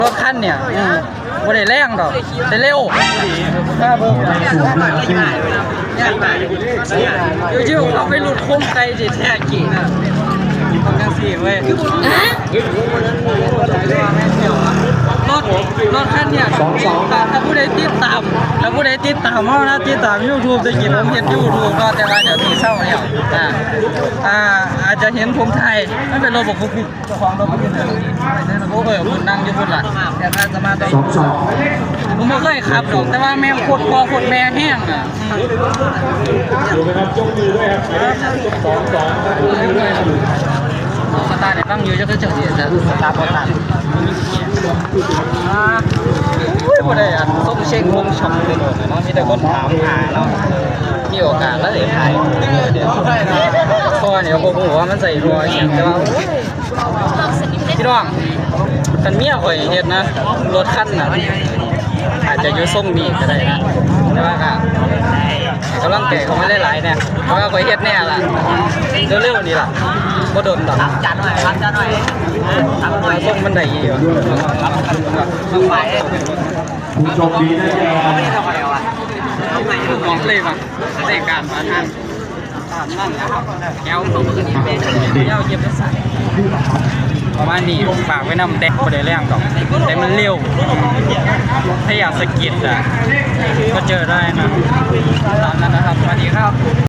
รถคันเนี่ยบ่ได้แรงดอกแต่เร็วยิ่งเอาไปหลุดโค้งไกลสิแท้กี่นะต้องจังซี่เว้ยรถคันเนี่ยถ้าผู้ใดติดตามแล้วผู้ใดติดตามเฮานะติดตาม YouTube ได้กินผมเฮ็ด YouTube ก็แต่ว่าเดี๋ยวนี้เศร้าแล้วอาจจะเห็นผมไทยมันเป็นรถบกบุกเจ้าของรถบ่อยู่เนี่ยโอ้โหคุณนั่งอยู่พุ่นล่ะแต่ถ้าจะมาต้องผมบ่เคยขับดอกแต่ว่าแม่โคตรพ่อโคตรแม่แห้งอ่ะอยู่นะครับยกมือด้วยครับสตาร์ทในฟังอยู่จะคือจังซี่จะสตาร์ทบ่ทันบ่ได้ส่งเช็คลงช่องเลยเนาะมีแต่คนถามหาเนาะมีโอกาสแล้วได้ถ่ายเพราะเนี่ยบ่ฮู้ว่ามันใส่รอยหยังแต่ว่าพี่น้องคันเมียข่อยเฮ็ดนะรถคันน่ะอาจจะอยู่ทรงนี้ก็ได้นะแต่ว่าก็กำลังแก่เขาไม่หลายๆเนี่ยเพราะว่าข่อยเฮ็ดแน่ล่ะเร็วๆนี่ล่ะบ่โดนดอกจัดหน่อยทำหน่อยทรงมันได้อยู่ต้องไปผู้ชมดีได้แก่ไม่ได้ทำอะไรวะต้องไปมองเลยป่ะแต่การมาทางนั่นแก้วตัวมือนี่เป็นแก้วเย็บใส่ประมาณนี้ฝากไว้นำแดกบ่ได้แรงดอกแต่มันเร็วถ้าอยากสกิดก็เจอได้นะตามนั้นนะครับสวัสดีครับ